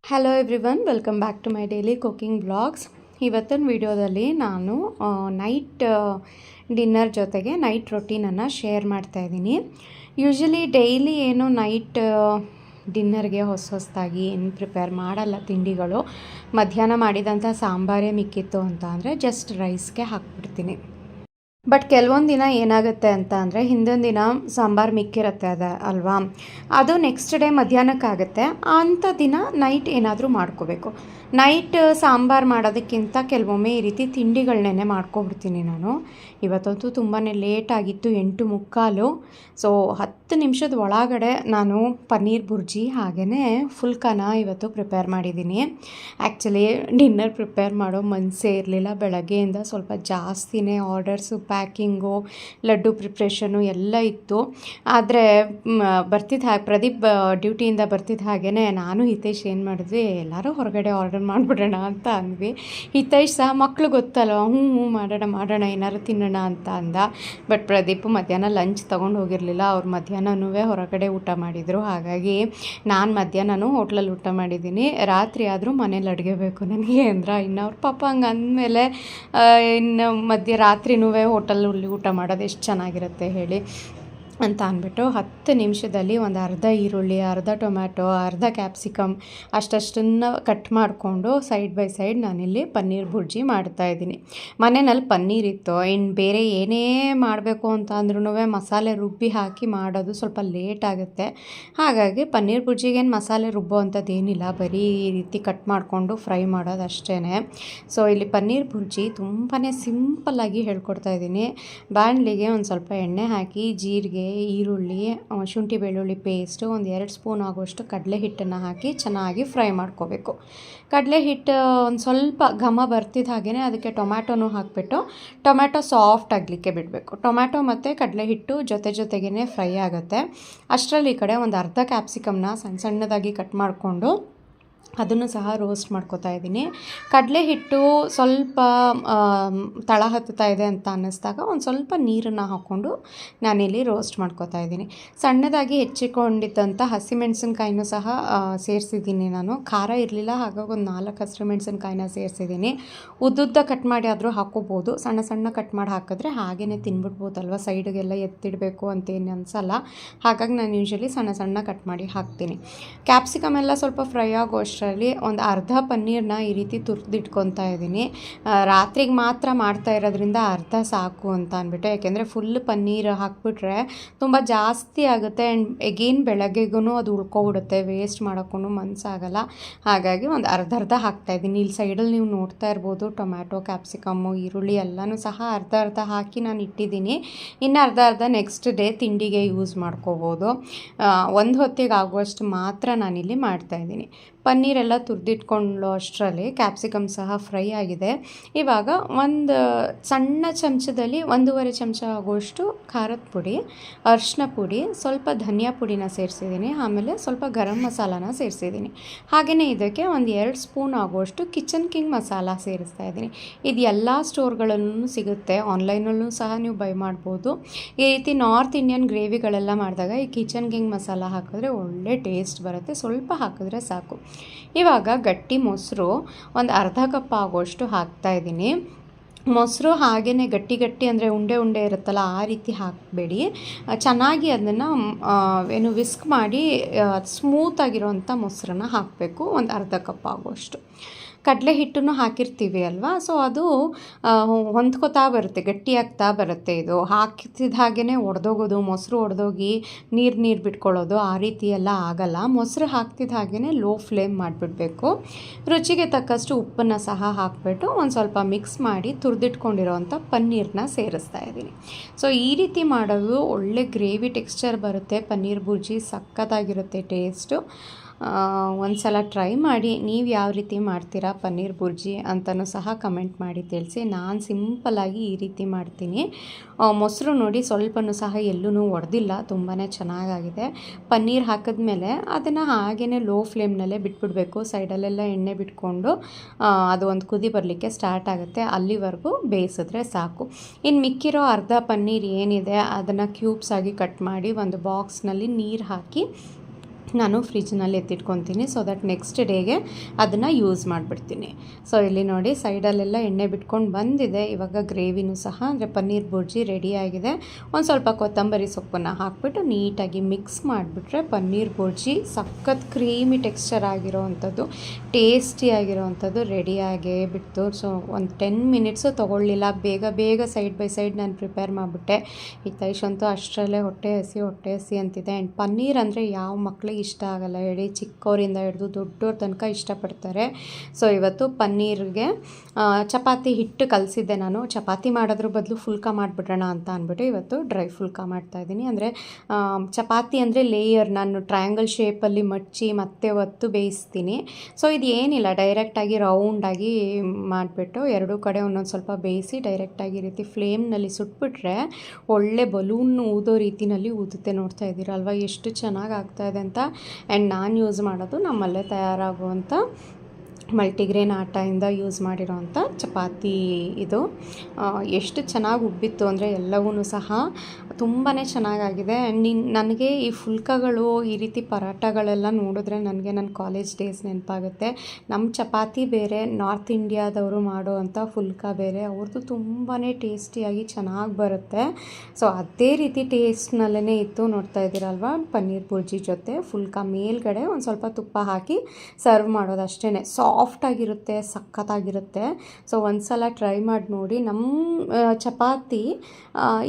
Hello everyone, welcome back to my daily cooking blogs. ಇವತ್ತಿನ ವಿಡಿಯೋದಲ್ಲಿ ನಾನು ನೈಟ್ ಡಿನ್ನರ್ ಜೊತೆಗೆ ನೈಟ್ ರೊಟೀನನ್ನು ಶೇರ್ ಮಾಡ್ತಾಯಿದ್ದೀನಿ. ಯೂಶ್ವಲಿ ಡೈಲಿ ಏನು ನೈಟ್ ಡಿನ್ನರ್ಗೆ ಹೊಸದಾಗಿ ಏನು ಪ್ರಿಪೇರ್ ಮಾಡಲ್ಲ ತಿಂಡಿಗಳು. ಮಧ್ಯಾಹ್ನ ಮಾಡಿದಂಥ ಸಾಂಬಾರೇ ಮಿಕ್ಕಿತ್ತು ಅಂತ ಅಂದರೆ ಜಸ್ಟ್ ರೈಸ್ಗೆ ಹಾಕ್ಬಿಡ್ತೀನಿ. ಬಟ್ ಕೆಲವೊಂದು ದಿನ ಏನಾಗುತ್ತೆ ಅಂತ ಅಂದರೆ ಹಿಂದಿನ ದಿನ ಸಾಂಬಾರು ಮಿಕ್ಕಿರುತ್ತೆ ಅಲ್ವಾ, ಅದು ನೆಕ್ಸ್ಟ್ ಡೇ ಮಧ್ಯಾಹ್ನಕ್ಕಾಗುತ್ತೆ. ಅಂಥ ದಿನ ನೈಟ್ ಏನಾದರೂ ಮಾಡ್ಕೋಬೇಕು. ನೈಟ್ ಸಾಂಬಾರು ಮಾಡೋದಕ್ಕಿಂತ ಕೆಲವೊಮ್ಮೆ ಈ ರೀತಿ ತಿಂಡಿಗಳನ್ನೇ ಮಾಡ್ಕೊಬಿಡ್ತೀನಿ ನಾನು. ಇವತ್ತಂತೂ ತುಂಬಾ ಲೇಟಾಗಿತ್ತು, 8:45. ಸೊ 10 ನಿಮಿಷದ ಒಳಗಡೆ ನಾನು ಪನ್ನೀರ್ ಬುರ್ಜಿ ಹಾಗೆಯೇ ಫುಲ್ಕನ ಇವತ್ತು ಪ್ರಿಪೇರ್ ಮಾಡಿದ್ದೀನಿ. ಆ್ಯಕ್ಚುಲಿ ಡಿನ್ನರ್ ಪ್ರಿಪೇರ್ ಮಾಡೋ ಮನಸ್ಸೇ ಇರಲಿಲ್ಲ. ಬೆಳಗ್ಗೆಯಿಂದ ಸ್ವಲ್ಪ ಜಾಸ್ತಿನೇ ಆರ್ಡರ್ಸು, ಪ್ಯಾಕಿಂಗು, ಲಡ್ಡು ಪ್ರಿಪ್ರೇಷನು ಎಲ್ಲ ಇತ್ತು. ಆದರೆ ಪ್ರದೀಪ್ ಡ್ಯೂಟಿಯಿಂದ ಬರ್ತಿದ್ದ ಹಾಗೆಯೇ ನಾನು ಹಿತೇಶ್ ಏನು ಮಾಡಿದ್ವಿ, ಎಲ್ಲರೂ ಹೊರಗಡೆ ಆರ್ಡರ್ ಮಾಡಿಬಿಡೋಣ ಅಂತ ಅಂದ್ವಿ. ಹಿತೇಶ್ ಸಹ ಮಕ್ಕಳು ಗೊತ್ತಲ್ಲ, ಹ್ಞೂ ಮಾಡೋಣ ಏನಾದ್ರು ತಿನ್ನೋಣ ಅಂತ ಅಂದ. ಬಟ್ ಪ್ರದೀಪ್ ಮಧ್ಯಾಹ್ನ ಲಂಚ್ ತೊಗೊಂಡು ಹೋಗಿರಲಿಲ್ಲ. ಅವ್ರು ಮಧ್ಯಾಹ್ನನೂ ಹೊರಗಡೆ ಊಟ ಮಾಡಿದರು. ಹಾಗಾಗಿ ನಾನು ಮಧ್ಯಾಹ್ನನೂ ಹೋಟ್ಲಲ್ಲಿ ಊಟ ಮಾಡಿದ್ದೀನಿ. ರಾತ್ರಿ ಆದರೂ ಮನೇಲಿ ಅಡುಗೆ ಬೇಕು ನನಗೆ ಅಂದ್ರೆ ಇನ್ನು ಅವ್ರ ಪಾಪ ಹಂಗೆ ಅಂದಮೇಲೆ ಇನ್ನು ರಾತ್ರಿನೂ ಹೋಟೆಲಲ್ಲಿ ಊಟ ಮಾಡೋದು ಎಷ್ಟು ಚೆನ್ನಾಗಿರುತ್ತೆ ಹೇಳಿ ಅಂತ ಅಂದ್ಬಿಟ್ಟು 10 ನಿಮಿಷದಲ್ಲಿ ಒಂದು ಅರ್ಧ ಈರುಳ್ಳಿ, ಅರ್ಧ ಟೊಮ್ಯಾಟೊ, ಅರ್ಧ ಕ್ಯಾಪ್ಸಿಕಮ್ ಅಷ್ಟನ್ನು ಕಟ್ ಮಾಡಿಕೊಂಡು ಸೈಡ್ ಬೈ ಸೈಡ್ ನಾನಿಲ್ಲಿ ಪನ್ನೀರ್ ಬುರ್ಜಿ ಮಾಡ್ತಾಯಿದ್ದೀನಿ. ಮನೆಯಲ್ಲಿ ಪನ್ನೀರ್ ಇತ್ತು. ಇನ್ನು ಬೇರೆ ಏನೇ ಮಾಡಬೇಕು ಅಂತ ಅಂದ್ರೂ ಮಸಾಲೆ ರುಬ್ಬಿ ಹಾಕಿ ಮಾಡೋದು ಸ್ವಲ್ಪ ಲೇಟ್ ಆಗುತ್ತೆ. ಹಾಗಾಗಿ ಪನ್ನೀರ್ ಬುರ್ಜಿಗೇನು ಮಸಾಲೆ ರುಬ್ಬೋ ಅಂಥದ್ದೇನಿಲ್ಲ, ಬರೀ ಈ ರೀತಿ ಕಟ್ ಮಾಡಿಕೊಂಡು ಫ್ರೈ ಮಾಡೋದು ಅಷ್ಟೇ. ಸೊ ಇಲ್ಲಿ ಪನ್ನೀರ್ ಬುರ್ಜಿ ತುಂಬಾ ಸಿಂಪಲ್ಲಾಗಿ ಹೇಳ್ಕೊಡ್ತಾಯಿದ್ದೀನಿ. ಬಾಣಲಿಗೆ ಒಂದು ಸ್ವಲ್ಪ ಎಣ್ಣೆ ಹಾಕಿ ಜೀರಿಗೆ, ಈರುಳ್ಳಿ, ಶುಂಠಿ ಬೆಳ್ಳುಳ್ಳಿ ಪೇಸ್ಟು, ಒಂದು 2 ಸ್ಪೂನ್ ಆಗುವಷ್ಟು ಕಡಲೆ ಹಿಟ್ಟನ್ನು ಹಾಕಿ ಚೆನ್ನಾಗಿ ಫ್ರೈ ಮಾಡ್ಕೋಬೇಕು. ಕಡಲೆ ಹಿಟ್ಟು ಒಂದು ಸ್ವಲ್ಪ ಘಮ ಬರ್ತಿದ್ದ ಹಾಗೆಯೇ ಅದಕ್ಕೆ ಟೊಮ್ಯಾಟೊನೂ ಹಾಕಿಬಿಟ್ಟು ಟೊಮ್ಯಾಟೊ ಸಾಫ್ಟ್ ಆಗಲಿಕ್ಕೆ ಬಿಡಬೇಕು. ಟೊಮ್ಯಾಟೊ ಮತ್ತು ಕಡಲೆ ಹಿಟ್ಟು ಜೊತೆಗೇ ಫ್ರೈ ಆಗುತ್ತೆ. ಅಷ್ಟರಲ್ಲಿ ಈ ಕಡೆ ಒಂದು ಅರ್ಧ ಕ್ಯಾಪ್ಸಿಕಮ್ನ ಸಣ್ಣದಾಗಿ ಕಟ್ ಮಾಡಿಕೊಂಡು ಅದನ್ನು ಸಹ ರೋಸ್ಟ್ ಮಾಡ್ಕೋತಾ ಇದ್ದೀನಿ. ಕಡಲೆ ಹಿಟ್ಟು ಸ್ವಲ್ಪ ತಳ ಹತ್ತುತ್ತಾ ಇದೆ ಅಂತ ಅನ್ನಿಸ್ದಾಗ ಒಂದು ಸ್ವಲ್ಪ ನೀರನ್ನು ಹಾಕ್ಕೊಂಡು ನಾನಿಲ್ಲಿ ರೋಸ್ಟ್ ಮಾಡ್ಕೋತಾ ಇದ್ದೀನಿ. ಸಣ್ಣದಾಗಿ ಹೆಚ್ಚಿಕೊಂಡಿದ್ದಂಥ ಹಸಿಮೆಣಸಿನ್ಕಾಯಿನೂ ಸಹ ಸೇರಿಸಿದ್ದೀನಿ ನಾನು. ಖಾರ ಇರಲಿಲ್ಲ, ಹಾಗಾಗಿ ಒಂದು 4 ಹಸಿಮೆಣಸಿನ್ಕಾಯಿನ ಸೇರಿಸಿದ್ದೀನಿ. ಉದ್ದುದ್ದ ಕಟ್ ಮಾಡಿ ಆದರೂ ಹಾಕ್ಕೋಬೋದು. ಸಣ್ಣ ಕಟ್ ಮಾಡಿ ಹಾಕಿದ್ರೆ ಹಾಗೇ ತಿನ್ಬಿಡ್ಬೋದಲ್ವ, ಸೈಡಿಗೆಲ್ಲ ಎತ್ತಿಡಬೇಕು ಅಂತೇನು ಅನಿಸಲ್ಲ. ಹಾಗಾಗಿ ನಾನು ಯೂಶ್ವಲಿ ಸಣ್ಣ ಕಟ್ ಮಾಡಿ ಹಾಕ್ತೀನಿ. ಕ್ಯಾಪ್ಸಿಕಮ್ ಎಲ್ಲ ಸ್ವಲ್ಪ ಫ್ರೈ ಆಗೋ ಅಷ್ಟರಲ್ಲಿ ಒಂದು ಅರ್ಧ ಪನ್ನೀರನ್ನ ಈ ರೀತಿ ತುರಿದಿಟ್ಕೊತಾ ಇದ್ದೀನಿ. ರಾತ್ರಿಗೆ ಮಾತ್ರ ಮಾಡ್ತಾ ಇರೋದ್ರಿಂದ ಅರ್ಧ ಸಾಕು ಅಂತ ಅಂದ್ಬಿಟ್ಟು, ಯಾಕೆಂದರೆ ಫುಲ್ ಪನ್ನೀರ್ ಹಾಕ್ಬಿಟ್ರೆ ತುಂಬ ಜಾಸ್ತಿ ಆಗುತ್ತೆ ಆ್ಯಂಡ್ ಎಗೇನ್ ಬೆಳಗ್ಗೆಗೂ ಅದು ಉಳ್ಕೊಬಿಡುತ್ತೆ, ವೇಸ್ಟ್ ಮಾಡೋಕ್ಕೂ ಮನಸ್ಸಾಗಲ್ಲ. ಹಾಗಾಗಿ ಒಂದು ಅರ್ಧ ಹಾಕ್ತಾಯಿದ್ದೀನಿ. ಇಲ್ಲಿ ಸೈಡಲ್ಲಿ ನೀವು ನೋಡ್ತಾ ಇರ್ಬೋದು, ಟೊಮ್ಯಾಟೊ, ಕ್ಯಾಪ್ಸಿಕಮ್ಮು, ಈರುಳ್ಳಿ ಎಲ್ಲನೂ ಸಹ ಅರ್ಧ ಹಾಕಿ ನಾನು ಇಟ್ಟಿದ್ದೀನಿ. ಇನ್ನು ಅರ್ಧ ನೆಕ್ಸ್ಟ್ ಡೇ ತಿಂಡಿಗೆ ಯೂಸ್ ಮಾಡ್ಕೋಬೋದು. ಒಂದು ಹೊತ್ತಿಗೆ ಆಗುವಷ್ಟು ಮಾತ್ರ ನಾನಿಲ್ಲಿ ಮಾಡ್ತಾಯಿದ್ದೀನಿ. ಪನ್ನೀರೆಲ್ಲ ತುರಿದಿಟ್ಕೊಂಡು ಅಷ್ಟರಲ್ಲಿ ಕ್ಯಾಪ್ಸಿಕಮ್ ಸಹ ಫ್ರೈ ಆಗಿದೆ. ಇವಾಗ ಒಂದು ಸಣ್ಣ ಚಮಚದಲ್ಲಿ 1.5 ಚಮಚ ಆಗುವಷ್ಟು ಖಾರದ ಪುಡಿ, ಅರಿಶಿನ ಪುಡಿ, ಸ್ವಲ್ಪ ಧನಿಯಾ ಪುಡಿನ ಸೇರಿಸಿದ್ದೀನಿ. ಆಮೇಲೆ ಸ್ವಲ್ಪ ಗರಂ ಮಸಾಲಾನ ಸೇರಿಸಿದ್ದೀನಿ. ಹಾಗೆಯೇ ಇದಕ್ಕೆ ಒಂದು 2 ಸ್ಪೂನ್ ಆಗುವಷ್ಟು ಕಿಚನ್ ಕಿಂಗ್ ಮಸಾಲ ಸೇರಿಸ್ತಾ ಇದ್ದೀನಿ. ಇದು ಎಲ್ಲ ಸ್ಟೋರ್ಗಳಲ್ಲೂ ಸಿಗುತ್ತೆ, ಆನ್ಲೈನಲ್ಲೂ ಸಹ ನೀವು ಬೈ ಮಾಡ್ಬೋದು. ಈ ರೀತಿ ನಾರ್ತ್ ಇಂಡಿಯನ್ ಗ್ರೇವಿಗಳೆಲ್ಲ ಮಾಡಿದಾಗ ಈ ಕಿಚನ್ ಕಿಂಗ್ ಮಸಾಲ ಹಾಕಿದ್ರೆ ಒಳ್ಳೆ ಟೇಸ್ಟ್ ಬರುತ್ತೆ. ಸ್ವಲ್ಪ ಹಾಕಿದ್ರೆ ಸಾಕು. ಇವಾಗ ಗಟ್ಟಿ ಮೊಸರು ಒಂದು ಅರ್ಧ ಕಪ್ ಆಗೋಷ್ಟು ಹಾಕ್ತಾಯಿದ್ದೀನಿ. ಮೊಸರು ಹಾಗೆಯೇ ಗಟ್ಟಿ ಅಂದರೆ ಉಂಡೆ ಇರುತ್ತಲ್ಲ, ಆ ರೀತಿ ಹಾಕಬೇಡಿ. ಚೆನ್ನಾಗಿ ಅದನ್ನು ವಿಸ್ಕ್ ಮಾಡಿ ಸ್ಮೂತಾಗಿರೋವಂಥ ಮೊಸರನ್ನ ಹಾಕಬೇಕು. ಒಂದು ಅರ್ಧ ಕಪ್ ಆಗುವಷ್ಟು ಕಡಲೆ ಹಿಟ್ಟನ್ನು ಹಾಕಿರ್ತೀವಿ ಅಲ್ವಾ, ಸೊ ಅದು ಹೊಂದ್ಕೋತಾ ಬರುತ್ತೆ, ಗಟ್ಟಿಯಾಗ್ತಾ ಬರುತ್ತೆ. ಇದು ಹಾಕಿದ ಹಾಗೆಯೇ ಒಡೆದೋಗೋದು, ಮೊಸರು ಒಡೆದೋಗಿ ನೀರು ಬಿಟ್ಕೊಳ್ಳೋದು ಆ ರೀತಿ ಎಲ್ಲ ಆಗಲ್ಲ. ಮೊಸರು ಹಾಕ್ತಿದ್ದ ಹಾಗೆಯೇ ಲೋ ಫ್ಲೇಮ್ ಮಾಡಿಬಿಡಬೇಕು. ರುಚಿಗೆ ತಕ್ಕಷ್ಟು ಉಪ್ಪನ್ನು ಸಹ ಹಾಕಿಬಿಟ್ಟು ಒಂದು ಸ್ವಲ್ಪ ಮಿಕ್ಸ್ ಮಾಡಿ ತುರಿದಿಟ್ಕೊಂಡಿರೋವಂಥ ಪನ್ನೀರನ್ನ ಸೇರಿಸ್ತಾ ಇದ್ದೀನಿ. ಸೊ ಈ ರೀತಿ ಮಾಡೋದು ಒಳ್ಳೆ ಗ್ರೇವಿ ಟೆಕ್ಸ್ಚರ್ ಬರುತ್ತೆ. ಪನ್ನೀರ್ ಬುರ್ಜಿ ಸಖತ್ತಾಗಿರುತ್ತೆ ಟೇಸ್ಟು. ಒಂದು ಸಲ ಟ್ರೈ ಮಾಡಿ. ನೀವು ಯಾವ ರೀತಿ ಮಾಡ್ತೀರಾ ಪನ್ನೀರ್ ಬುರ್ಜಿ ಅಂತಲೂ ಸಹ ಕಮೆಂಟ್ ಮಾಡಿ ತಿಳಿಸಿ. ನಾನು ಸಿಂಪಲ್ಲಾಗಿ ಈ ರೀತಿ ಮಾಡ್ತೀನಿ. ಮೊಸರು ನೋಡಿ ಸ್ವಲ್ಪನೂ ಸಹ ಎಲ್ಲೂ ಒಡೆದಿಲ್ಲ, ತುಂಬಾ ಚೆನ್ನಾಗಾಗಿದೆ. ಪನ್ನೀರ್ ಹಾಕಿದ್ಮೇಲೆ ಅದನ್ನು ಹಾಗೇ ಲೋ ಫ್ಲೇಮ್ನಲ್ಲೇ ಬಿಟ್ಬಿಡಬೇಕು. ಸೈಡಲ್ಲೆಲ್ಲ ಎಣ್ಣೆ ಬಿಟ್ಕೊಂಡು ಅದು ಒಂದು ಕುದಿ ಬರಲಿಕ್ಕೆ ಸ್ಟಾರ್ಟ್ ಆಗುತ್ತೆ, ಅಲ್ಲಿವರೆಗೂ ಬೇಯಿಸಿದ್ರೆ ಸಾಕು. ಇನ್ನು ಮಿಕ್ಕಿರೋ ಅರ್ಧ ಪನ್ನೀರ್ ಏನಿದೆ ಅದನ್ನು ಕ್ಯೂಬ್ಸ್ ಆಗಿ ಕಟ್ ಮಾಡಿ ಒಂದು ಬಾಕ್ಸ್ನಲ್ಲಿ ನೀರು ಹಾಕಿ ನಾನು ಫ್ರಿಜ್ನಲ್ಲಿ ಎತ್ತಿಟ್ಕೊತೀನಿ. ಸೊ ದಟ್ ನೆಕ್ಸ್ಟ್ ಡೇಗೆ ಅದನ್ನು ಯೂಸ್ ಮಾಡಿಬಿಡ್ತೀನಿ. ಸೊ ಇಲ್ಲಿ ನೋಡಿ ಸೈಡಲ್ಲೆಲ್ಲ ಎಣ್ಣೆ ಬಿಟ್ಕೊಂಡು ಬಂದಿದೆ. ಇವಾಗ ಗ್ರೇವಿನೂ ಸಹ ಅಂದರೆ ಪನ್ನೀರ್ ಬುರ್ಜಿ ರೆಡಿಯಾಗಿದೆ. ಒಂದು ಸ್ವಲ್ಪ ಕೊತ್ತಂಬರಿ ಸೊಪ್ಪನ್ನು ಹಾಕ್ಬಿಟ್ಟು ನೀಟಾಗಿ ಮಿಕ್ಸ್ ಮಾಡಿಬಿಟ್ರೆ ಪನ್ನೀರ್ ಬುರ್ಜಿ ಸಖತ್ ಕ್ರೀಮಿ ಟೆಕ್ಸ್ಚರ್ ಆಗಿರೋವಂಥದ್ದು, ಟೇಸ್ಟಿಯಾಗಿರೋವಂಥದ್ದು ರೆಡಿಯಾಗೇ ಬಿಟ್ಟು. ಸೊ ಒಂದು 10 ಮಿನಿಟ್ಸು ತೊಗೊಳ್ಳಿಲ್ಲ, ಬೇಗ ಸೈಡ್ ಬೈ ಸೈಡ್ ನಾನು ಪ್ರಿಪೇರ್ ಮಾಡಿಬಿಟ್ಟೆ. ಈಗ ತೈಷಂತೂ ಅಷ್ಟರಲ್ಲೇ ಹೊಟ್ಟೆ ಹಸಿ ಅಂತಿದೆ. ಆ್ಯಂಡ್ ಪನ್ನೀರ್ ಅಂದರೆ ಯಾವ ಮಕ್ಕಳಿಗೆ ಇಷ್ಟ ಆಗಲ್ಲ ಹೇಳಿ, ಚಿಕ್ಕವರಿಂದ ಹಿಡಿದು ದೊಡ್ಡವ್ರ ತನಕ ಇಷ್ಟಪಡ್ತಾರೆ. ಸೊ ಇವತ್ತು ಪನ್ನೀರ್ಗೆ ಚಪಾತಿ ಹಿಟ್ಟು ಕಲಸಿದ್ದೆ ನಾನು. ಚಪಾತಿ ಮಾಡೋದ್ರ ಬದಲು ಫುಲ್ಕ ಮಾಡಿಬಿಡೋಣ ಅಂತ ಅಂದ್ಬಿಟ್ಟು ಇವತ್ತು ಡ್ರೈ ಫುಲ್ಕ ಮಾಡ್ತಾಯಿದ್ದೀನಿ. ಅಂದರೆ ಚಪಾತಿ ಅಂದರೆ ಲೇಯರ್ ನಾನು ಟ್ರಯಾಂಗಲ್ ಶೇಪಲ್ಲಿ ಮಡ್ಚಿ ಮತ್ತೆ ಒತ್ತು ಬೇಯಿಸ್ತೀನಿ. ಸೊ ಇದು ಏನಿಲ್ಲ, ಡೈರೆಕ್ಟಾಗಿ ರೌಂಡಾಗಿ ಮಾಡಿಬಿಟ್ಟು ಎರಡೂ ಕಡೆ ಒಂದೊಂದು ಸ್ವಲ್ಪ ಬೇಯಿಸಿ ಡೈರೆಕ್ಟಾಗಿ ಈ ರೀತಿ ಫ್ಲೇಮ್ನಲ್ಲಿ ಸುಟ್ಬಿಟ್ರೆ ಒಳ್ಳೆ ಬಲೂನ್ ಊದೋ ರೀತಿಯಲ್ಲಿ ಊದುತ್ತೆ. ನೋಡ್ತಾ ಇದ್ದೀರಲ್ವ ಎಷ್ಟು ಚೆನ್ನಾಗಿ ಆಗ್ತಾಯಿದೆ ಅಂತ. ಆ್ಯಂಡ್ ನಾನು ಯೂಸ್ ಮಾಡೋದು ನಮ್ಮಲ್ಲೇ ತಯಾರಾಗುವಂಥ ಮಲ್ಟಿಗ್ರೇನ್ ಆಟದಿಂದ ಯೂಸ್ ಮಾಡಿರೋವಂಥ ಚಪಾತಿ ಇದು. ಎಷ್ಟು ಚೆನ್ನಾಗಿ ಉಬ್ಬಿತ್ತು ಅಂದರೆ ಎಲ್ಲವೂ ಸಹ ತುಂಬಾ ಚೆನ್ನಾಗಾಗಿದೆ. ಆ್ಯಂಡ್ ನನಗೆ ಈ ಫುಲ್ಕಗಳು ಈ ರೀತಿ ಪರಾಟಗಳೆಲ್ಲ ನೋಡಿದ್ರೆ ನನಗೆ ನನ್ನ ಕಾಲೇಜ್ ಡೇಸ್ ನೆನಪಾಗುತ್ತೆ. ನಮ್ಮ ಚಪಾತಿ ಬೇರೆ, ನಾರ್ತ್ ಇಂಡಿಯಾದವರು ಮಾಡೋವಂಥ ಫುಲ್ಕ ಬೇರೆ, ಅವ್ರದ್ದು ತುಂಬಾ ಟೇಸ್ಟಿಯಾಗಿ ಚೆನ್ನಾಗಿ ಬರುತ್ತೆ. ಸೊ ಅದೇ ರೀತಿ ಟೇಸ್ಟ್ನಲ್ಲೇ ಇತ್ತು. ನೋಡ್ತಾ ಇದ್ದೀರಲ್ವ ಪನ್ನೀರ್ ಬುರ್ಜಿ ಜೊತೆ ಫುಲ್ಕ ಮೇಲ್ಗಡೆ ಒಂದು ಸ್ವಲ್ಪ ತುಪ್ಪ ಹಾಕಿ ಸರ್ವ್ ಮಾಡೋದು ಅಷ್ಟೇ. ಸಾಫ್ಟಾಗಿರುತ್ತೆ, ಸಖತ್ತಾಗಿರುತ್ತೆ. ಸೊ ಒಂದು ಸಲ ಟ್ರೈ ಮಾಡಿ ನೋಡಿ. ನಮ್ಮ ಚಪಾತಿ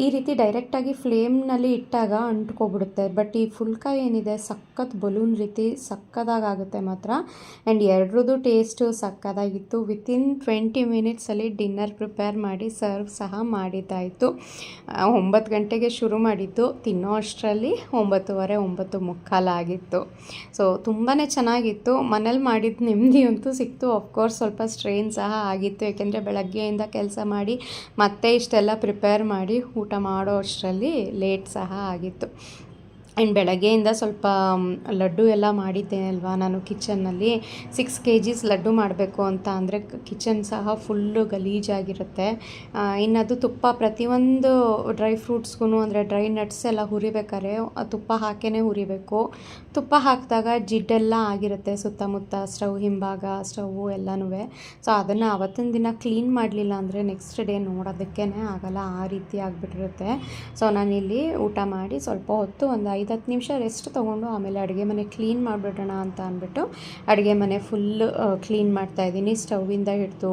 ಈ ರೀತಿ ಡೈರೆಕ್ಟಾಗಿ ಫ್ಲೇಮ್ನಲ್ಲಿ ಇಟ್ಟಾಗ ಅಂಟ್ಕೊಬಿಡುತ್ತೆ. ಬಟ್ ಈ ಫುಲ್ಕ ಏನಿದೆ ಸಖತ್ ಬಲೂನ್ ರೀತಿ ಸಕ್ಕತ್ತಾಗುತ್ತೆ ಮಾತ್ರ. ಆ್ಯಂಡ್ ಎರಡರದ್ದು ಟೇಸ್ಟು ಸಕ್ಕತ್ತಾಗಿತ್ತು. ವಿತಿನ್ 20 ಮಿನಿಟ್ಸಲ್ಲಿ ಡಿನ್ನರ್ ಪ್ರಿಪೇರ್ ಮಾಡಿ ಸರ್ವ್ ಸಹ ಮಾಡಿದ್ದಾಯಿತು. 9 ಗಂಟೆಗೆ ಶುರು ಮಾಡಿದ್ದು, ತಿನ್ನೋ ಅಷ್ಟರಲ್ಲಿ 9:15 9:45 ಆಗಿತ್ತು. ಸೊ ತುಂಬಾ ಚೆನ್ನಾಗಿತ್ತು. ಮನೇಲಿ ಮಾಡಿದ್ದು ನೆಮ್ಮದಿ ಅಂತೂ ಸಿಕ್ತು. ಆಫ್ಕೋರ್ಸ್ ಸ್ವಲ್ಪ ಸ್ಟ್ರೈನ್ ಸಹ ಆಗಿತ್ತು, ಯಾಕೆಂದರೆ ಬೆಳಗ್ಗೆಯಿಂದ ಕೆಲಸ ಮಾಡಿ ಮತ್ತೆ ಇಷ್ಟೆಲ್ಲ ಪ್ರಿಪೇರ್ ಮಾಡಿ ಊಟ ಮಾಡೋ ಅಷ್ಟರಲ್ಲಿ ಲೇಟ್ ಸಹ ಆಗಿತ್ತು. ಆ್ಯಂಡ್ ಬೆಳಗ್ಗೆಯಿಂದ ಸ್ವಲ್ಪ ಲಡ್ಡು ಎಲ್ಲ ಮಾಡಿದ್ದೆ ಅಲ್ವಾ ನಾನು ಕಿಚನ್ನಲ್ಲಿ. 6 kgs ಲಡ್ಡು ಮಾಡಬೇಕು ಅಂತ ಅಂದರೆ ಕಿಚನ್ ಸಹ ಫುಲ್ಲು ಗಲೀಜಾಗಿರುತ್ತೆ. ಇನ್ನದು ತುಪ್ಪ ಪ್ರತಿಯೊಂದು ಡ್ರೈ ಫ್ರೂಟ್ಸ್ಗೂ ಅಂದರೆ ಡ್ರೈ ನಟ್ಸ್ ಎಲ್ಲ ಹುರಿಬೇಕಾದ್ರೆ ತುಪ್ಪ ಹಾಕೇ ಹುರಿಬೇಕು. ತುಪ್ಪ ಹಾಕಿದಾಗ ಜಿಡ್ಡೆಲ್ಲ ಆಗಿರುತ್ತೆ ಸುತ್ತಮುತ್ತ, ಸ್ಟವ್ ಹಿಂಭಾಗ, ಸ್ಟವ್ವು ಎಲ್ಲನೂ. ಸೊ ಅದನ್ನು ಅವತ್ತಿನ ದಿನ ಕ್ಲೀನ್ ಮಾಡಲಿಲ್ಲ ಅಂದರೆ ನೆಕ್ಸ್ಟ್ ಡೇ ನೋಡೋದಕ್ಕೇ ಆಗಲ್ಲ, ಆ ರೀತಿ ಆಗಿಬಿಟ್ಟಿರುತ್ತೆ. ಸೊ ನಾನಿಲ್ಲಿ ಊಟ ಮಾಡಿ ಸ್ವಲ್ಪ ಹೊತ್ತು ಒಂದು 5-10 ನಿಮಿಷ ರೆಸ್ಟ್ ತೊಗೊಂಡು ಆಮೇಲೆ ಅಡುಗೆ ಮನೆ ಕ್ಲೀನ್ ಮಾಡಿಬಿಡೋಣ ಅಂತ ಅಂದ್ಬಿಟ್ಟು ಅಡುಗೆ ಮನೆ ಫುಲ್ಲು ಕ್ಲೀನ್ ಮಾಡ್ತಾಯಿದ್ದೀನಿ. ಸ್ಟವ್ವಿಂದ ಹಿಡಿದು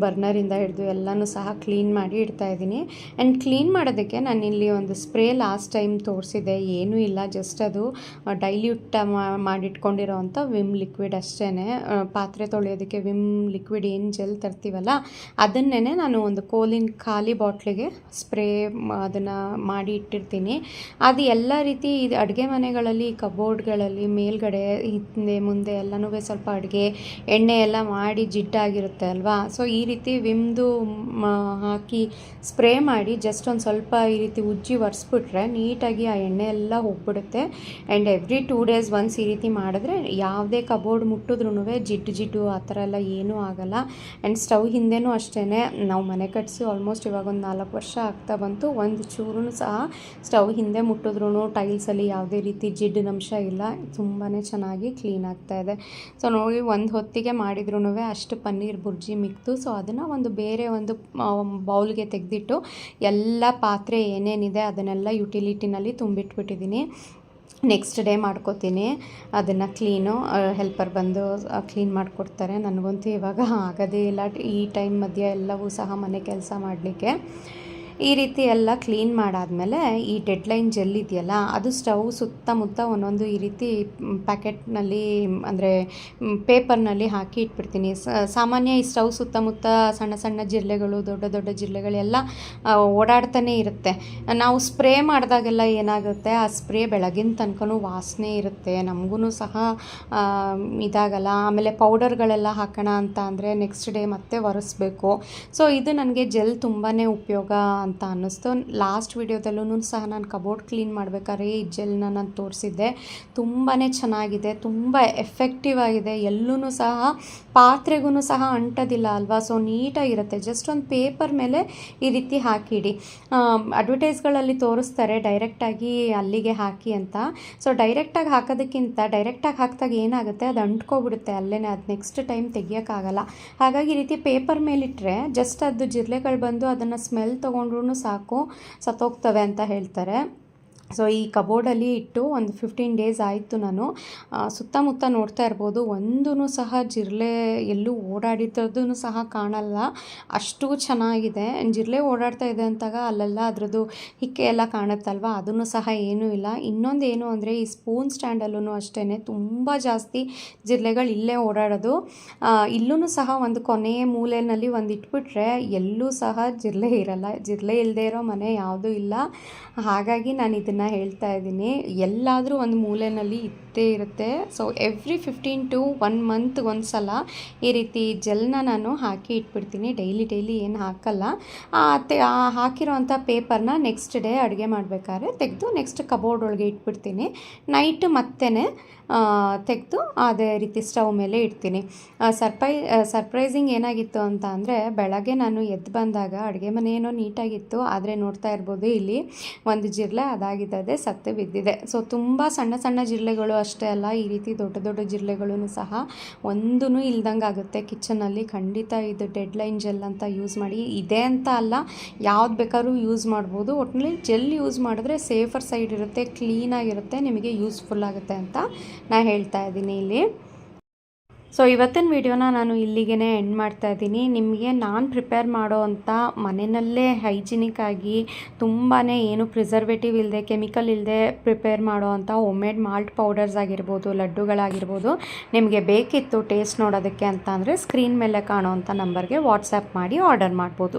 ಬರ್ನರಿಂದ ಹಿಡಿದು ಎಲ್ಲನೂ ಸಹ ಕ್ಲೀನ್ ಮಾಡಿ ಇಡ್ತಾಯಿದ್ದೀನಿ. ಆ್ಯಂಡ್ ಕ್ಲೀನ್ ಮಾಡೋದಕ್ಕೆ ನಾನಿಲ್ಲಿ ಒಂದು ಸ್ಪ್ರೇ ಲಾಸ್ಟ್ ಟೈಮ್ ತೋರಿಸಿದೆ, ಏನೂ ಇಲ್ಲ, ಜಸ್ಟ್ ಅದು ಡೈಲ್ಯೂಟ್ ಮಾಡಿಟ್ಕೊಂಡಿರೋವಂಥ ವಿಮ್ ಲಿಕ್ವಿಡ್ ಅಷ್ಟೇ. ಪಾತ್ರೆ ತೊಳೆಯೋದಕ್ಕೆ ವಿಮ್ ಲಿಕ್ವಿಡ್ ಏನು ಜೆಲ್ ತರ್ತೀವಲ್ಲ ಅದನ್ನೇ ನಾನು ಒಂದು ಕೋಲಿನ ಖಾಲಿ ಬಾಟ್ಲಿಗೆ ಸ್ಪ್ರೇ ಅದನ್ನು ಮಾಡಿ ಇಟ್ಟಿರ್ತೀನಿ. ಅದು ಎಲ್ಲ ರೀತಿ ಇದು ಅಡುಗೆ ಮನೆಗಳಲ್ಲಿ ಕಬೋರ್ಡ್ಗಳಲ್ಲಿ ಮೇಲ್ಗಡೆ ಹಿಂದೆ ಮುಂದೆ ಎಲ್ಲನೂ ಸ್ವಲ್ಪ ಅಡುಗೆ ಎಣ್ಣೆ ಎಲ್ಲ ಮಾಡಿ ಜಿಡ್ಡಾಗಿರುತ್ತೆ ಅಲ್ವಾ. ಸೊ ಈ ರೀತಿ ವಿಮ್ದು ಹಾಕಿ ಸ್ಪ್ರೇ ಮಾಡಿ ಜಸ್ಟ್ ಒಂದು ಸ್ವಲ್ಪ ಈ ರೀತಿ ಉಜ್ಜಿ ಒರೆಸ್ಬಿಟ್ರೆ ನೀಟಾಗಿ ಆ ಎಣ್ಣೆ ಎಲ್ಲ ಹೋಗ್ಬಿಡುತ್ತೆ. ಆ್ಯಂಡ್ ಎವ್ರಿ 2 days ಒನ್ಸ್ ಈ ರೀತಿ ಮಾಡಿದ್ರೆ ಯಾವುದೇ ಕಬೋರ್ಡ್ ಮುಟ್ಟಿದ್ರೂ ಜಿಡ್ಡು ಆ ಥರ ಎಲ್ಲ ಏನೂ ಆಗಲ್ಲ. ಆ್ಯಂಡ್ ಸ್ಟವ್ ಹಿಂದೆನೂ ಅಷ್ಟೇ, ನಾವು ಮನೆ ಕಟ್ಟಿಸಿ ಆಲ್ಮೋಸ್ಟ್ ಇವಾಗ ಒಂದು 4 ವರ್ಷ ಆಗ್ತಾ ಬಂತು. ಒಂದು ಚೂರೂ ಸಹ ಸ್ಟವ್ ಹಿಂದೆ ಮುಟ್ಟಿದ್ರೂ ಟೈಲ್ಸಲ್ಲಿ ಯಾವುದೇ ರೀತಿ ಜಿಡ್ಡಿನಂಶ ಇಲ್ಲ, ತುಂಬಾ ಚೆನ್ನಾಗಿ ಕ್ಲೀನ್ ಆಗ್ತಾಯಿದೆ. ಸೊ ನೋಡಿ ಒಂದು ಹೊತ್ತಿಗೆ ಮಾಡಿದ್ರೂ ಅಷ್ಟು ಪನ್ನೀರ್ ಬುರ್ಜಿ ಮಿಕ್ತು. ಸೊ ಅದನ್ನು ಒಂದು ಬೇರೆ ಒಂದು ಬೌಲ್ಗೆ ತೆಗೆದಿಟ್ಟು ಎಲ್ಲ ಪಾತ್ರೆ ಏನೇನಿದೆ ಅದನ್ನೆಲ್ಲ ಯುಟಿಲಿಟಿನಲ್ಲಿ ತುಂಬಿಟ್ಬಿಟ್ಟಿದ್ದೀನಿ. ನೆಕ್ಸ್ಟ್ ಡೇ ಮಾಡ್ಕೋತೀನಿ ಅದನ್ನು ಕ್ಲೀನು. ಹೆಲ್ಪರ್ ಬಂದು ಕ್ಲೀನ್ ಮಾಡಿಕೊಡ್ತಾರೆ. ನನಗಂತೂ ಇವಾಗ ಆಗೋದೇ ಇಲ್ಲ ಈ ಟೈಮ್ ಮಧ್ಯೆ ಎಲ್ಲವೂ ಸಹ ಮನೆ ಕೆಲಸ ಮಾಡಲಿಕ್ಕೆ. ಈ ರೀತಿ ಎಲ್ಲ ಕ್ಲೀನ್ ಮಾಡಾದಮೇಲೆ ಈ ಡೆಡ್ಲೈನ್ ಜೆಲ್ ಇದೆಯಲ್ಲ ಅದು ಸ್ಟವ್ ಸುತ್ತಮುತ್ತ ಒಂದೊಂದು ಈ ರೀತಿ ಪ್ಯಾಕೆಟ್ನಲ್ಲಿ ಅಂದರೆ ಪೇಪರ್ನಲ್ಲಿ ಹಾಕಿ ಇಟ್ಬಿಡ್ತೀನಿ. ಸಾಮಾನ್ಯ ಈ ಸ್ಟವ್ ಸುತ್ತಮುತ್ತ ಸಣ್ಣ ಸಣ್ಣ ಜಿರಳೆಗಳು, ದೊಡ್ಡ ದೊಡ್ಡ ಜಿರಳೆಗಳೆಲ್ಲ ಓಡಾಡ್ತಾನೆ ಇರುತ್ತೆ. ನಾವು ಸ್ಪ್ರೇ ಮಾಡಿದಾಗೆಲ್ಲ ಏನಾಗುತ್ತೆ, ಆ ಸ್ಪ್ರೇ ಬೆಳಗಿನ ತನಕನೂ ವಾಸನೆ ಇರುತ್ತೆ, ನಮಗೂ ಸಹ ಇದಾಗಲ್ಲ. ಆಮೇಲೆ ಪೌಡರ್ಗಳೆಲ್ಲ ಹಾಕೋಣ ಅಂತ ಅಂದರೆ ನೆಕ್ಸ್ಟ್ ಡೇ ಮತ್ತೆ ಒರೆಸ್ಬೇಕು. ಸೊ ಇದು ನನಗೆ ಜೆಲ್ ತುಂಬಾ ಉಪಯೋಗ ಅಂತ ಅನ್ನಿಸ್ತು. ಲಾಸ್ಟ್ ವಿಡಿಯೋದಲ್ಲೂ ಸಹ ನಾನು ಕಬೋರ್ಡ್ ಕ್ಲೀನ್ ಮಾಡಬೇಕಾದ್ರೆ ಈ ಜೆಲ್ನ ನಾನು ತೋರಿಸಿದ್ದೆ. ತುಂಬಾ ಚೆನ್ನಾಗಿದೆ, ತುಂಬ ಎಫೆಕ್ಟಿವ್ ಆಗಿದೆ, ಎಲ್ಲೂ ಸಹ ಪಾತ್ರೆಗೂ ಸಹ ಅಂಟೋದಿಲ್ಲ ಅಲ್ವಾ. ಸೊ ನೀಟಾಗಿರುತ್ತೆ. ಜಸ್ಟ್ ಒಂದು ಪೇಪರ್ ಮೇಲೆ ಈ ರೀತಿ ಹಾಕಿಡಿ. ಅಡ್ವರ್ಟೈಸ್ಗಳಲ್ಲಿ ತೋರಿಸ್ತಾರೆ ಡೈರೆಕ್ಟಾಗಿ ಅಲ್ಲಿಗೆ ಹಾಕಿ ಅಂತ. ಸೊ ಡೈರೆಕ್ಟಾಗಿ ಹಾಕೋದಕ್ಕಿಂತ ಡೈರೆಕ್ಟಾಗಿ ಹಾಕಿದಾಗ ಏನಾಗುತ್ತೆ, ಅದು ಅಂಟ್ಕೊಬಿಡುತ್ತೆ ಅಲ್ಲೇ, ಅದು ನೆಕ್ಸ್ಟ್ ಟೈಮ್ ತೆಗಿಯೋಕ್ಕಾಗಲ್ಲ. ಹಾಗಾಗಿ ಈ ರೀತಿ ಪೇಪರ್ ಮೇಲಿಟ್ಟರೆ ಜಸ್ಟ್ ಅದು ಜಿರಳೆಗಳು ಬಂದು ಅದನ್ನು ಸ್ಮೆಲ್ ತೊಗೊಂಡ್ರೂ ಸಾಕು, ಸತ್ತೋಗ್ತವೆ ಅಂತ ಹೇಳ್ತಾರೆ. ಸೊ ಈ ಕಬೋರ್ಡಲ್ಲಿ ಇಟ್ಟು ಒಂದು 15 ಡೇಸ್ ಆಯಿತು. ನಾನು ಸುತ್ತಮುತ್ತ ನೋಡ್ತಾ ಇರ್ಬೋದು, ಒಂದೂ ಸಹ ಜಿರಳೆ ಎಲ್ಲೂ ಓಡಾಡಿದ್ದೂ ಸಹ ಕಾಣಲ್ಲ, ಅಷ್ಟು ಚೆನ್ನಾಗಿದೆ. ಜಿರಳೆ ಓಡಾಡ್ತಾ ಇದೆ ಅಂತಾಗ ಅಲ್ಲೆಲ್ಲ ಅದರದ್ದು ಹಿಕ್ಕೆ ಎಲ್ಲ ಕಾಣುತ್ತಲ್ವ, ಅದನ್ನು ಸಹ ಏನೂ ಇಲ್ಲ. ಇನ್ನೊಂದು ಏನು ಅಂದರೆ ಈ ಸ್ಪೂನ್ ಸ್ಟ್ಯಾಂಡಲ್ಲೂ ಅಷ್ಟೇ ತುಂಬ ಜಾಸ್ತಿ ಜಿರಳೆಗಳು ಇಲ್ಲೇ ಓಡಾಡೋದು. ಇಲ್ಲೂ ಸಹ ಒಂದು ಕೊನೆಯ ಮೂಲೆಯಲ್ಲಿ ಒಂದು ಇಟ್ಬಿಟ್ರೆ ಎಲ್ಲೂ ಸಹ ಜಿರಳೆ ಇರಲ್ಲ. ಜಿರಳೆ ಇಲ್ಲದೆ ಇರೋ ಮನೆ ಯಾವುದೂ ಇಲ್ಲ. ಹಾಗಾಗಿ ನಾನು ಇದನ್ನು ಹೇಳ್ತಾ ಇದ್ದೀನಿ, ಎಲ್ಲಾದರೂ ಒಂದು ಮೂಲೆಯಲ್ಲಿ ಇದ್ದೇ ಇರುತ್ತೆ. ಸೊ ಎವ್ರಿ 15 to 1 month ಒಂದು ಸಲ ಈ ರೀತಿ ಜೆಲ್ನ ನಾನು ಹಾಕಿ ಇಟ್ಬಿಡ್ತೀನಿ. ಡೈಲಿ ಏನು ಹಾಕಲ್ಲ. ಹಾಕಿರೋವಂಥ ಪೇಪರ್ನ ನೆಕ್ಸ್ಟ್ ಡೇ ಅಡುಗೆ ಮಾಡಬೇಕಾದ್ರೆ ತೆಗೆದು ನೆಕ್ಸ್ಟ್ ಕಬೋರ್ಡ್ ಒಳಗೆ ಇಟ್ಬಿಡ್ತೀನಿ. ನೈಟ್ ಮತ್ತೆ ತೆಗೆದು ಅದೇ ರೀತಿ ಸ್ಟವ್ ಮೇಲೆ ಇಡ್ತೀನಿ. ಸರ್ಪ್ರೈಸಿಂಗ್ ಏನಾಗಿತ್ತು ಅಂತ ಅಂದರೆ, ಬೆಳಗ್ಗೆ ನಾನು ಎದ್ದು ಬಂದಾಗ ಅಡುಗೆ ಮನೆ ಏನೋ ನೀಟಾಗಿತ್ತು, ಆದರೆ ನೋಡ್ತಾ ಇರ್ಬೋದು ಇಲ್ಲಿ ಒಂದು ಜಿರಳೆ ಅದಾಗಿದ್ದದೆ ಸತ್ತು ಬಿದ್ದಿದೆ. ಸೊ ತುಂಬ ಸಣ್ಣ ಸಣ್ಣ ಜಿರಳೆಗಳು ಅಷ್ಟೇ ಅಲ್ಲ, ಈ ರೀತಿ ದೊಡ್ಡ ದೊಡ್ಡ ಜಿರಳೆಗಳೂ ಸಹ ಒಂದೂ ಇಲ್ದಂಗೆ ಆಗುತ್ತೆ ಕಿಚನಲ್ಲಿ. ಖಂಡಿತ ಇದು ಡೆಡ್ ಲೈನ್ ಜೆಲ್ ಅಂತ ಯೂಸ್ ಮಾಡಿ. ಇದೆ ಅಂತ ಅಲ್ಲ, ಯಾವ್ದು ಬೇಕಾದ್ರೂ ಯೂಸ್ ಮಾಡ್ಬೋದು. ಒಟ್ಟಿನಲ್ಲಿ ಜೆಲ್ ಯೂಸ್ ಮಾಡಿದ್ರೆ ಸೇಫರ್ ಸೈಡ್ ಇರುತ್ತೆ, ಕ್ಲೀನಾಗಿರುತ್ತೆ, ನಿಮಗೆ ಯೂಸ್ಫುಲ್ ಆಗುತ್ತೆ ಅಂತ ನಾನು ಹೇಳ್ತಾ ಇದ್ದೀನಿ ಇಲ್ಲಿ. ಸೊ ಇವತ್ತಿನ ವಿಡಿಯೋನ ನಾನು ಇಲ್ಲಿಗೆ ಎಂಡ್ ಮಾಡ್ತಾ ಇದ್ದೀನಿ. ನಿಮಗೆ ನಾನು ಪ್ರಿಪೇರ್ ಮಾಡೋ ಅಂಥ ಮನೆಯಲ್ಲೇ ಹೈಜಿನಿಕ್ ಆಗಿ ತುಂಬಾ ಏನು ಪ್ರಿಸರ್ವೇಟಿವ್ ಇಲ್ಲದೆ, ಕೆಮಿಕಲ್ ಇಲ್ಲದೆ ಪ್ರಿಪೇರ್ ಮಾಡೋ ಅಂಥ ಹೋಮ್ಮೇಡ್ ಮಾಲ್ಟ್ ಪೌಡರ್ಸ್ ಆಗಿರ್ಬೋದು, ಲಡ್ಡುಗಳಾಗಿರ್ಬೋದು ನಿಮಗೆ ಬೇಕಿತ್ತು ಟೇಸ್ಟ್ ನೋಡೋದಕ್ಕೆ ಅಂತ ಅಂದರೆ ಸ್ಕ್ರೀನ್ ಮೇಲೆ ಕಾಣೋ ಅಂಥ ನಂಬರ್ಗೆ ವಾಟ್ಸಪ್ ಮಾಡಿ ಆರ್ಡರ್ ಮಾಡ್ಬೋದು.